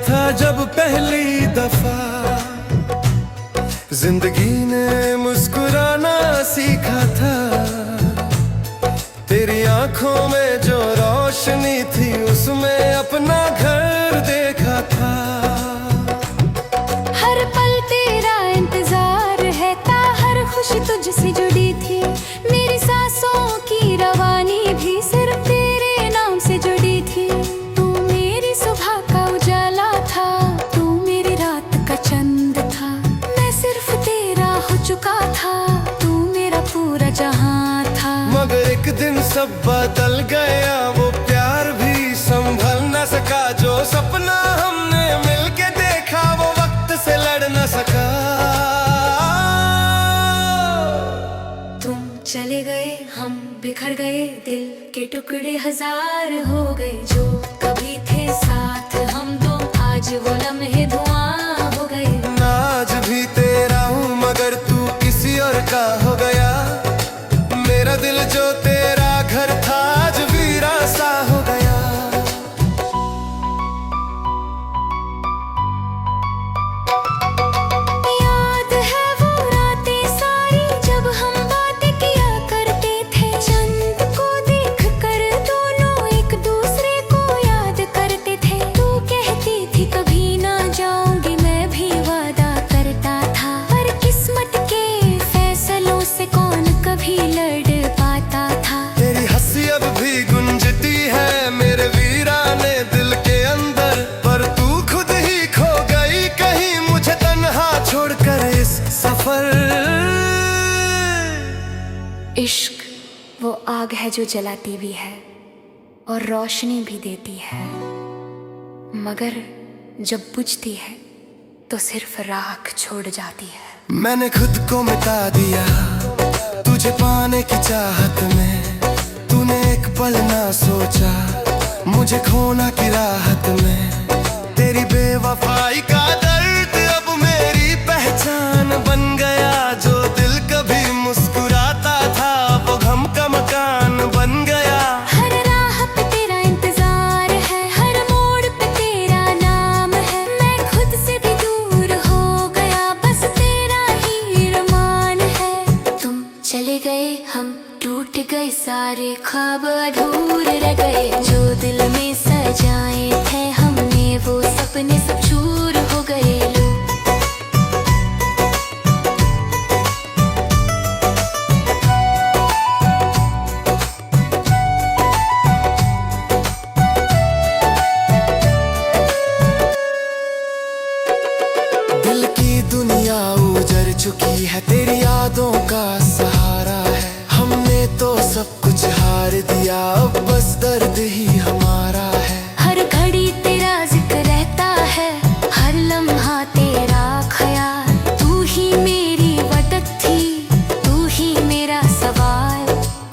था जब पहली दफा जिंदगी ने मुस्कुराना सीखा था। तेरी आंखों में जो रोशनी थी उसमें अपना घर देखा था। हर पल तेरा इंतजार है था, हर खुशी तुझसे जुड़ी थी। मेरी सांसों की रवानी भी सिर्फ तेरे नाम से जुड़ी थी। तू मेरी सुबह का उजाला था, तू मेरी रात का चंद था। मैं सिर्फ तेरा हो चुका था, तू मेरा पूरा जहां था। मगर एक दिन सब बदल गया, वो प्यार भी संभल न सका। जो सपना हमने मिलके देखा वो वक्त से लड़ न सका। तुम चले गए, हम बिखर गए, दिल के टुकड़े हजार हो गए। जो कभी थे साथ हम दो, आज वो लम्हे धुआं हो गए। ना आज भी तेरा हूँ मगर तू किसी और का हो गया। मेरा दिल जो तेरा घर था आज वीरा सा हो गया। याद है वो रातें सारी जब हम बातें किया करते थे। चंद को देख कर दोनों एक दूसरे को याद करते थे। तू कहती थी कभी ना जाऊंगी, मैं भी वादा करता था। पर किस्मत के फैसलों से कौन कभी लड़ पाता था। तेरी हंसी अब भी गुंजती है मेरे वीराने दिल के अंदर। पर तू खुद ही खो गई कहीं मुझे तन्हा छोड़कर इस सफर। इश्क वो आग है जो जलाती भी है और रोशनी भी देती है, मगर जब बुझती है तो सिर्फ राख छोड़ जाती है। मैंने खुद को मिटा दिया तुझे पाने की चाहत में। तूने एक पल ना सोचा मुझे खोना की राहत में। तेरी बेवफाई का दर्द अब मेरी पहचान बन गया। जो दिल कभी मुस्कुराता था वो गम का मकान बन गया। हर राह पे तेरा इंतजार है, हर मोड़ पे तेरा नाम है। मैं खुद से भी दूर हो गया, बस तेरा ही अरमान है। तुम चले गए, हम टूट गए, सारे ख्वाब अधूरे रह गए। जो दिल में सजाए थे हमने वो सपने सब चूर हो गए। दिल की दुनिया उजड़ चुकी है, तेरी यादों का सहारा है। हमने तो सब कुछ हार दिया, अब बस दर्द ही हमारा है। हर घड़ी तेरा जिक्र रहता है, हर लम्हा तेरा ख्याल। तू ही मेरी वदत थी, तू ही मेरा सवाल।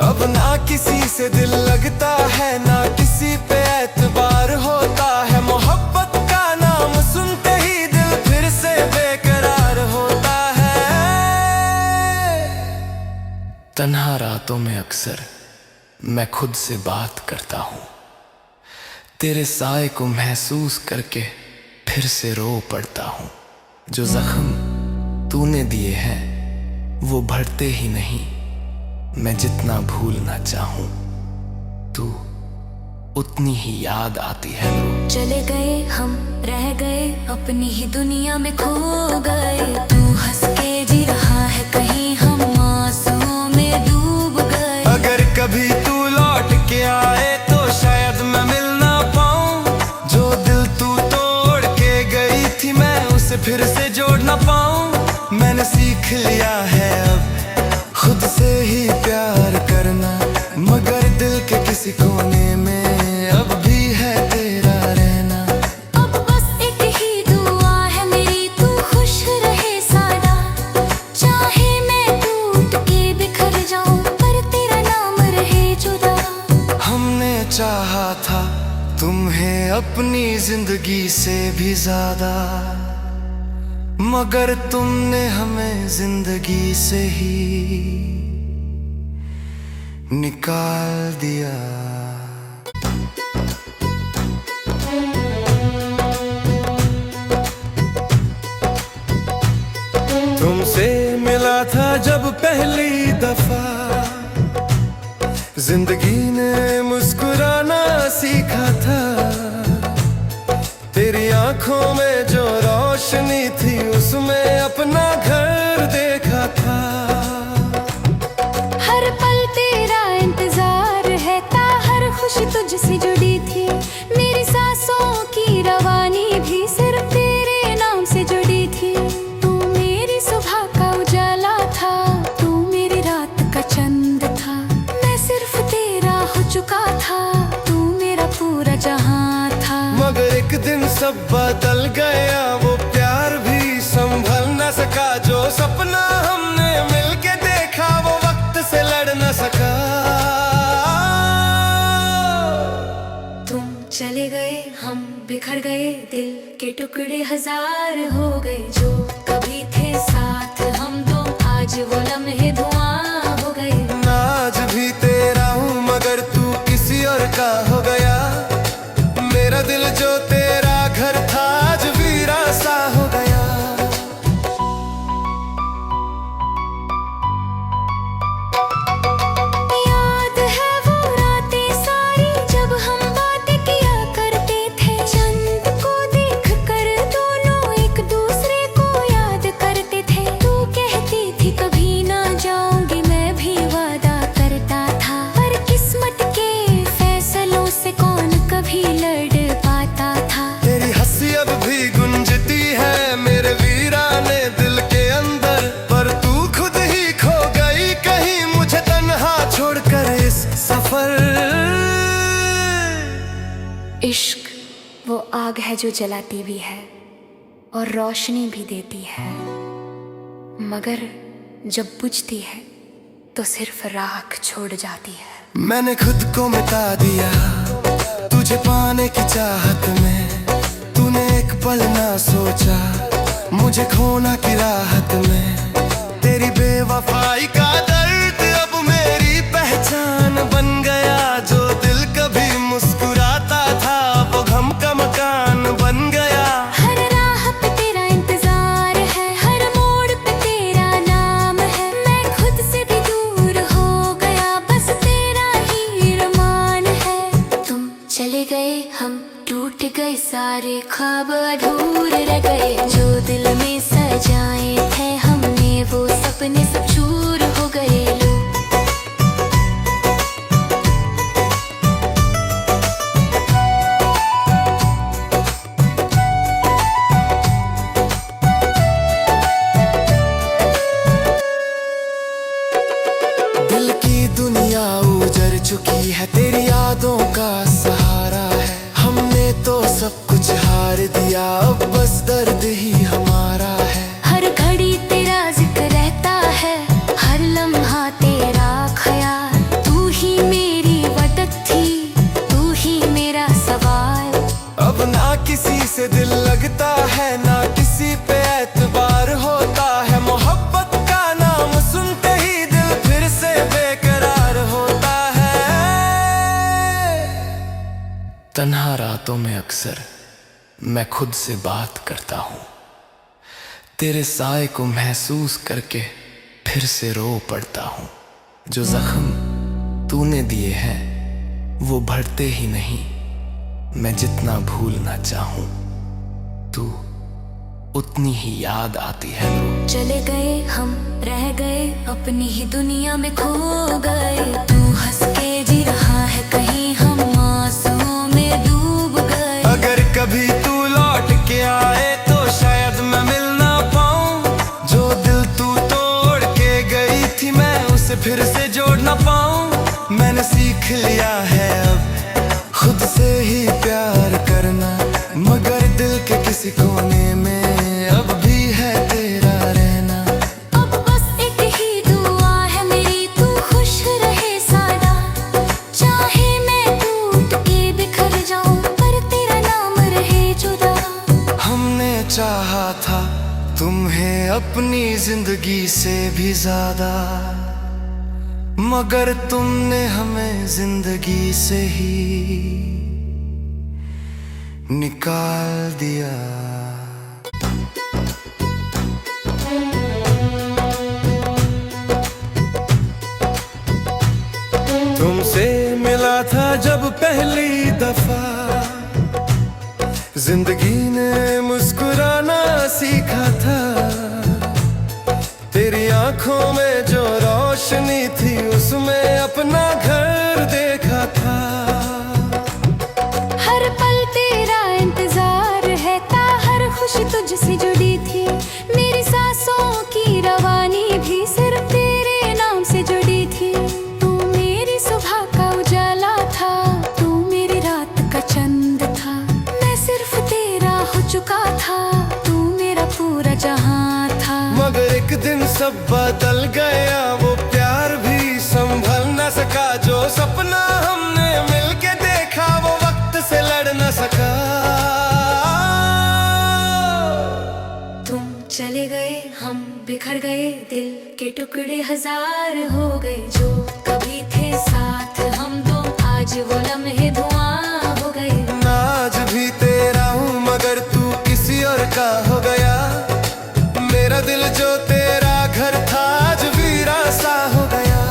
अब ना किसी से दिल लगता है, ना किसी पे एतबार होता है। मोहब्बत का नाम सुनते ही दिल फिर से बेकरार होता है। तन्हा रातों में अक्सर मैं खुद से बात करता हूँ। तेरे साए को महसूस करके फिर से रो पड़ता हूँ। जो जख्म तूने दिए हैं वो भरते ही नहीं। मैं जितना भूलना चाहूँ तू उतनी ही याद आती है। चले गए, हम रह गए, अपनी ही दुनिया में खो गए। तू हंस के जी रहा है कहीं, हम आंसुओं में डूब गए। अगर कभी तू लौट के आए तो शायद मैं मिल ना पाऊं। जो दिल तू तोड़ के गई थी मैं उसे फिर से जोड़ ना पाऊं। मैंने सीख लिया है अब खुद से ही प्यार करना, मगर दिल के किसी कोने में अब भी है तेरा रहना। अब बस एक ही दुआ है मेरी, तू खुश रहे सादा। चाहे मैं टूट के बिखर जाऊं पर तेरा नाम रहे जुदा। हमने चाहा था तुम्हें अपनी जिंदगी से भी ज्यादा, मगर तुमने हमें जिंदगी से ही निकाल दिया। जब पहली दफा जिंदगी ने मुस्कुराना सीखा था, तेरी आंखों में जो रोशनी थी उसमें अपना घर देखा था। हर पल तेरा इंतजार है, हर खुशी तुझसे जुड़ी थी। मेरी सांसों की रवानी भी सिर्फ तेरे नाम से जुड़ी थी। तू मेरी सुबह का उजाला था, तू मेरी रात का चंद था। मैं सिर्फ तेरा हो चुका था, तू मेरा पूरा जहां था। मगर एक दिन सब बदल गया, वो प्यार भी संभल न सका। जो सपना हमने मिलके देखा वो वक्त से लड़ न सका। तुम चले गए, हम बिखर गए, दिल के टुकड़े हजार हो गए। जो कभी थे साथ हम दो, आज वो लम्हे धुआं हो गए। मैं आज भी तेरा हूँ मगर तू किसी और का हो गया। मेरा दिल जो तेरा घर था आज वीरा सा हो गया। याद है वो रातें सारी जब हम बातें किया करते थे। चंद को देख कर दोनों एक दूसरे को याद करते थे। तू कहती थी कभी ना जाऊंगी, मैं भी वादा करता था। पर किस्मत के फैसलों से कौन कभी लड़ पाता था। तेरी हंसी अब भी गुंजती है मेरे वीराने दिल के अंदर। पर तू खुद ही खो गई कहीं मुझे तन्हा छोड़कर इस सफर। इश्क वो आग है जो जलाती भी है और रोशनी भी देती है, मगर जब बुझती है तो सिर्फ राख छोड़ जाती है। मैंने खुद को मिटा दिया तुझे पाने की चाहत में। तूने एक पल ना सोचा मुझे खोना की राहत में। तेरी बेवफाई का दर्द अब मेरी पहचान बन गया। जो दिल कभी मुस्कुराता था वो गम का मकान बन गया। हर राह पे तेरा इंतजार है, हर मोड़ पे तेरा नाम है। मैं खुद से भी दूर हो गया, बस तेरा ही रमान है। तुम चले गए, हम टूट गए, सारे ख्वाब अधूरे रह गए। जो दिल में सजाए थे हमने वो सपने सब चूर हो गए। लो दिल की दुनिया उजड़ चुकी है, तेरी यादों का सहारा है। हमने तो सब कुछ हार दिया, अब बस दर्द ही हमारा है। हर घड़ी तेरा जिक्र रहता है, हर लम्हा तेरा ख्याल। तू ही मेरी वदत थी, तू ही मेरा सवाल। अब ना किसी से दिल लगता है, ना किसी पे एतबार होता है। मोहब्बत का नाम सुनते ही दिल फिर से बेकरार होता है। तन्हा रातों में अक्सर मैं खुद से बात करता हूँ। तेरे साए को महसूस करके फिर से रो पड़ता हूँ। जो जख्म तूने दिए हैं वो भरते ही नहीं। मैं जितना भूलना चाहूँ तू उतनी ही याद आती है। चले गए, हम रह गए, अपनी ही दुनिया में खो गए। तू हंस के जी रहा है, कहीं हम आंसुओं में डूब गए। अगर कभी तू लौट के आए तो शायद मैं मिल ना पाऊं। जो दिल तू तोड़ के गई थी मैं उसे फिर से जोड़ ना पाऊं। मैंने सीख लिया है अब खुद से ही प्यार करना, मगर दिल के किसी कोने में अब भी है तेरा रहना। अब बस एक ही दुआ है मेरी, तू खुश रहे सादा। चाहे मैं टूट के बिखर जाऊं पर तेरा नाम रहे जुदा। हमने चाहा था तुम्हें अपनी जिंदगी से भी ज्यादा, मगर तुमने हमें जिंदगी से ही निकाल दिया। तुझसे मिला था जब पहली दफा, जिंदगी ने मुस्कुराना सीखा था। तेरी आंखों में जो रोशनी थी उसमें अपना घर देखा था। हर पल तेरा इंतजार है, हर खुशी तुझसे जुड़ी थी। मेरी सांसों की रवानी भी सिर्फ तेरे नाम से जुड़ी थी। तू मेरी सुबह का उजाला था, तू मेरी रात का चंद था। मैं सिर्फ तेरा हो चुका था, तू मेरा पूरा जहां था। मगर एक दिन सब बदल गया, वो प्यार भी संभल न सका। जो सपना हमने मिलके देखा वो वक्त से लड़ न सका। तुम चले गए, हम बिखर गए, दिल के टुकड़े हजार हो गए। जो कभी थे साथ हम दो, आज वो लम्हे धुआं हो गए। मैं आज भी तेरा हूँ मगर तू किसी और का हो गया। मेरा दिल जो तेरा घर था आज वीरा सा हो गया।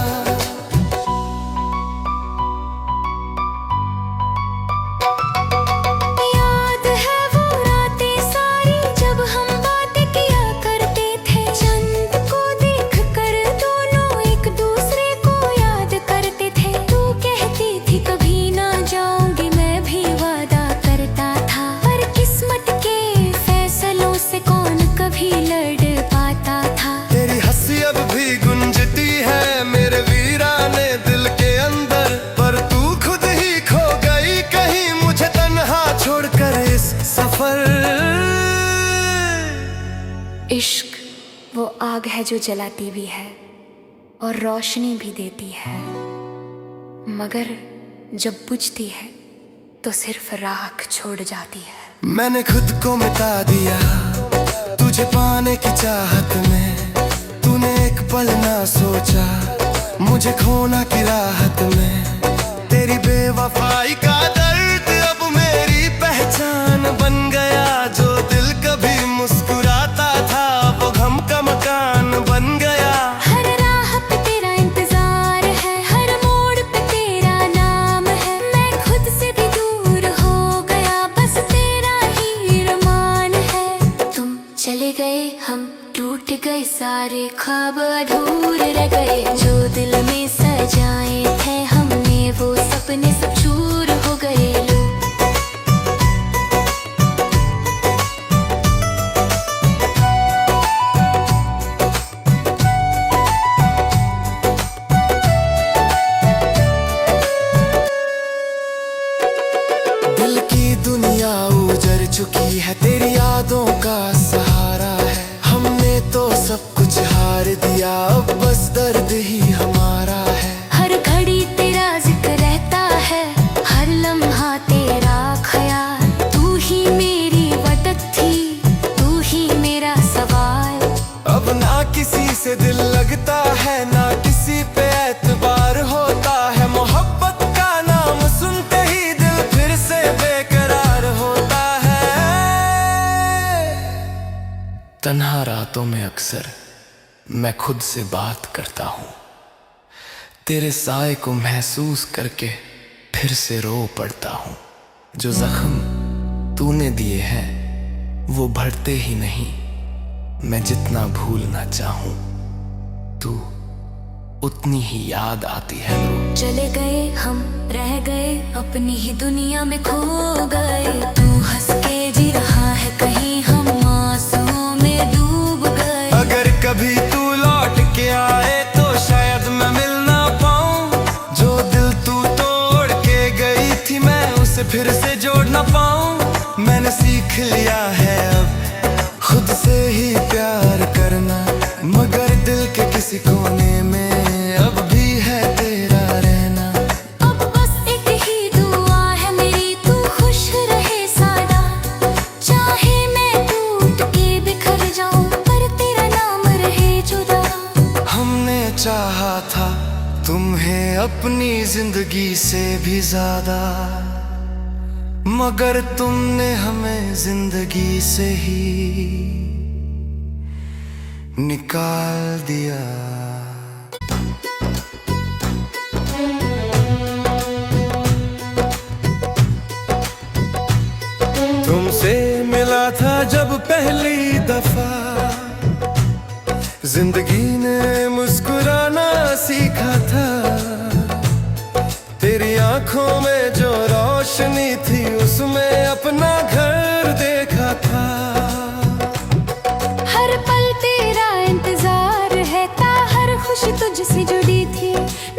याद है वो रातें सारी जब हम बातें किया करते थे। चंद को देख कर दोनों एक दूसरे को याद करते थे। तू कहती थी कभी ना जाऊंगी, मैं भी वादा करता था। पर किस्मत के फैसलों से कौन कभी लड़ पाता था। तेरी हंसी अब भी गुंजती है मेरे वीराने दिल के अंदर। पर तू खुद ही खो गई कहीं मुझे तन्हा छोड़कर इस सफर। इश्क वो आग है जो जलाती भी है और रोशनी भी देती है, मगर जब बुझती है तो सिर्फ राख छोड़ जाती है। मैंने खुद को मिटा दिया तुझे पाने की चाहत में। तूने एक पल ना सोचा मुझे खोना की राहत में। तेरी बेवफाई का दर्द अब मेरी पहचान बन गया। जो दिल कभी मुस्कुराता था वो गम का मकान बन गया। हर राह पे तेरा इंतजार है, हर मोड़ पे तेरा नाम है। मैं खुद से भी दूर हो गया, बस तेरा ही रमान है। तुम चले गए, हम टूट गए, सारे ख्वाब अधूरे रह गए। जो दिल में सजाए थे हमने वो सपने सब चूर हो गए। लो दिल की दुनिया उजड़ चुकी है, तेरी यादों का सहारा है। हमने तो सब कुछ हार दिया, अब बस दर्द ही हमारा है। हर घड़ी तेरा जिक्र रहता है, हर लम्हा तेरा ख्याल। तू ही मेरी वदत थी, तू ही मेरा सवाल। अब ना किसी से दिल लगता है, ना किसी पे एतबार होता है। मोहब्बत का नाम सुनते ही दिल फिर से बेकरार होता है। तन्हा रातों में अक्सर मैं खुद से बात करता हूँ। तेरे साए को महसूस करके फिर से रो पड़ता हूँ। जो जख्म तूने दिए हैं वो भरते ही नहीं। मैं जितना भूलना चाहूँ तू उतनी ही याद आती है। लो चले गए, हम रह गए, अपनी ही दुनिया में खो गए। तू हंस के जी रहा है कहीं, हम आंसुओं में डूब गए। अगर कभी तू लौट के आए तो शायद मैं मिल ना पाऊं। जो दिल तू तोड़ के गई थी मैं उसे फिर से जोड़ ना पाऊं। मैंने सीख लिया है अब खुद से ही प्यार करना, मगर दिल के किसी कोने में अब भी है तेरा रहना। अब बस एक ही दुआ है मेरी, तू खुश रहे सादा। चाहे मैं टूट के बिखर जाऊं पर तेरा नाम रहे जुदा। हमने चाहा था तुम्हें अपनी जिंदगी से भी ज्यादा, मगर तुमने हमें जिंदगी से ही निकाल दिया। जब पहली दफा जिंदगी ने मुस्कुराना सीखा था, तेरी आंखों में जो रोशनी थी उसमें अपना घर देखा था। हर पल तेरा इंतजार है, हर खुशी तुझसे जुड़ी थी।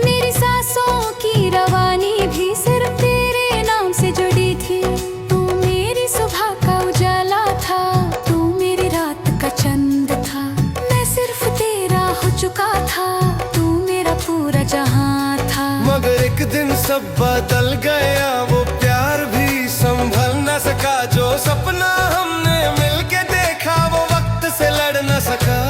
मेरी सांसों की रवानी भी सिर्फ तेरे नाम से जुड़ी थी। तू मेरी सुबह का उजाला था, तू मेरी रात का चंद था। मैं सिर्फ तेरा हो चुका था, तू मेरा पूरा जहां था। मगर एक दिन सब बदल गया, वो प्यार भी संभल न सका। जो सपना हमने मिलके देखा वो वक्त से लड़ न सका।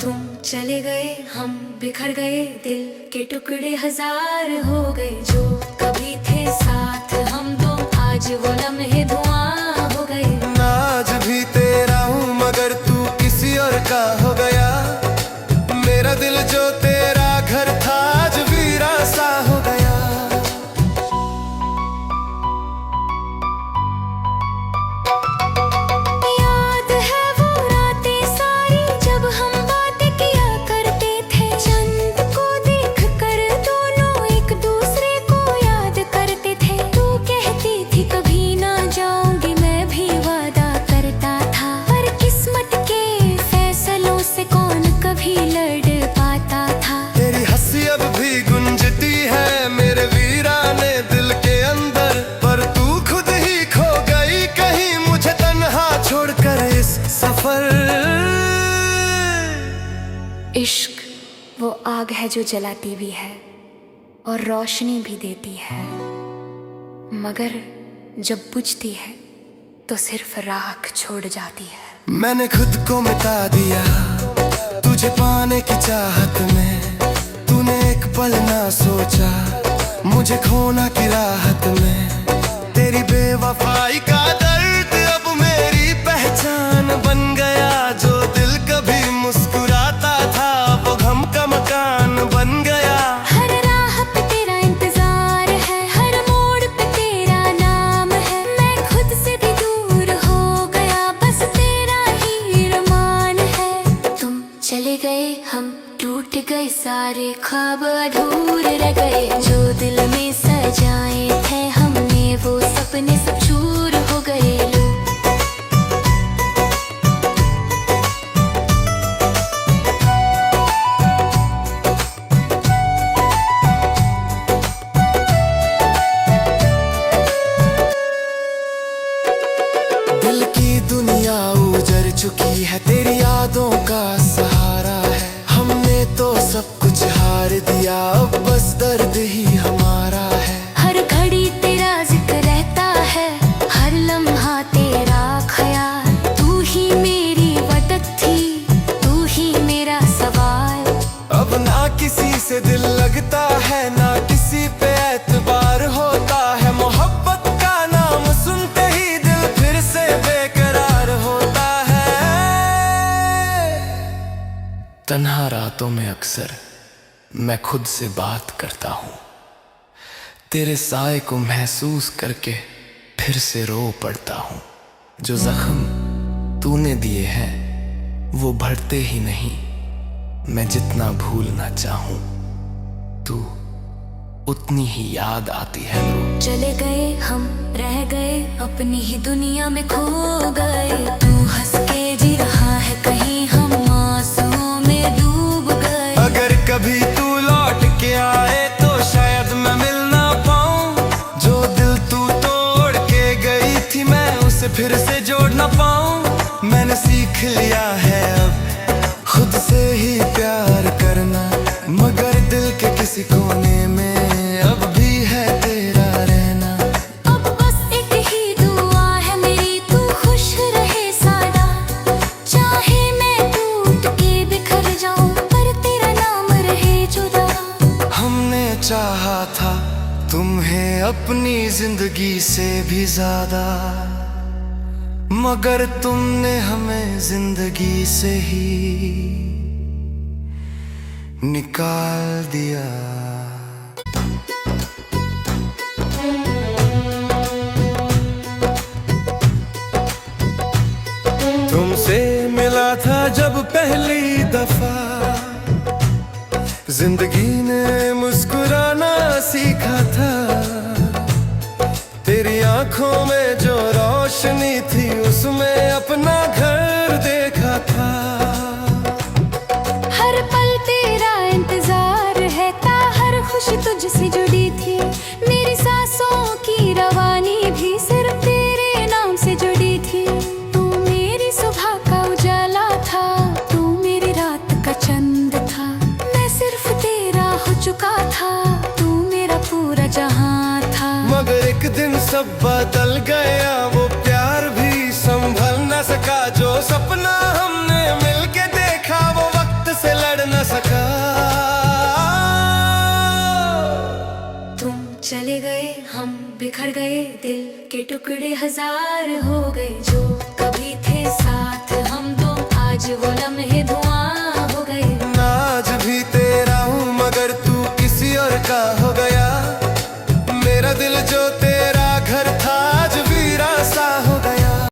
तुम चले गए, हम बिखर गए, दिल के टुकड़े हजार हो गए। जो कभी थे साथ हम दो, आज वो लम्हे धुआं हो गए। मैं आज भी तेरा हूँ मगर तू किसी और का हो गया। मेरा दिल जो तेरा घर था आज वीरा सा हो गया। याद है वो रातें सारी जब हम बातें किया करते थे। चंद को देख कर दोनों एक दूसरे को याद करते थे। तू कहती थी कभी ना जाऊंगी, मैं भी वादा करता था। पर किस्मत के फैसलों से कौन कभी लड़ पाता था। तेरी हंसी अब भी गुंजती है मेरे वीराने दिल के अंदर। पर तू खुद ही खो गई कहीं मुझे तन्हा छोड़कर इस सफर। इश्क वो आग है जो जलाती भी है और रोशनी भी देती है, मगर जब बुझती है तो सिर्फ राख छोड़ जाती है। मैंने खुद को मिटा दिया तुझे पाने की चाहत में। तूने एक पल ना सोचा मुझे खोना की राहत में। तेरी बेवफाई का दर्द अब मेरी पहचान बन गया। जो दिल कभी मुस्कुराता था वो गम का मकान बन गया। हर राह पे तेरा इंतजार है, हर मोड़ पे तेरा नाम है। मैं खुद से भी दूर हो गया, बस तेरा ही रमान है। तुम चले गए, हम टूट गए, सारे ख्वाब अधूरे रह गए। जो दिल में सजाए थे हमने वो सपने सब चूर हो गए। दिल की दुनिया उजड़ चुकी है, तेरी यादों का सहारा है। हमने तो सब कुछ हार दिया, अब बस दर्द ही हमारा है। हर घड़ी तेरा जिक्र रहता है, हर लम्हा तेरा ख्याल। तू ही मेरी वदत थी, तू ही मेरा सवाल। अब ना किसी से दिल लगता है, ना किसी पे एतबार होता है। मोहब्बत का नाम सुनते ही दिल फिर से बेकरार होता है। तन्हा रातों में अक्सर मैं खुद से बात करता हूँ। तेरे साए को महसूस करके फिर से रो पड़ता हूँ। जो जख्म तूने दिए हैं वो भरते ही नहीं। मैं जितना भूलना चाहूँ तू उतनी ही याद आती है। चले गए, हम रह गए, अपनी ही दुनिया में खो गए। तू हंस के जी रहा है कहीं, हम आंसुओं में डूब गए। अगर कभी तू लौट के आए तो शायद मैं मिल ना पाऊं। जो दिल तू तोड़ के गई थी मैं उसे फिर से जोड़ ना पाऊं। मैंने सीख लिया है अब खुद से ही प्यार करना, मगर दिल के किसी कोने में अब भी है तेरा रहना। अब बस एक ही दुआ है मेरी, तू खुश रहे सादा। चाहे मैं टूट के बिखर जाऊं पर तेरा नाम रहे जुदा। हमने चाहा था तुम्हें अपनी जिंदगी से भी ज्यादा, मगर तुमने हमें जिंदगी से ही निकाल दिया। जब पहली दफा जिंदगी ने मुस्कुराना सीखा था, तेरी आंखों में जो रोशनी थी उसमें अपना घर देखा था। हर पल तेरा इंतजार है, हर खुशी तुझसे जुड़ी थी। मेरी सांसों की रवानी भी सिर्फ तेरे नाम से जुड़ी थी। तू मेरी सुबह का उजाला था, तू मेरी रात का चंद था। मैं सिर्फ तेरा हो चुका था, तू मेरा पूरा जहां था। मगर एक दिन सब बदल गया, वो प्यार भी संभल न सका। जो सपना हमने मिलके देखा वो वक्त से लड़ न सका। तुम चले गए, हम बिखर गए, दिल के टुकड़े हजार हो गए। जो कभी थे साथ हम दो, आज वो लम्हे धुआं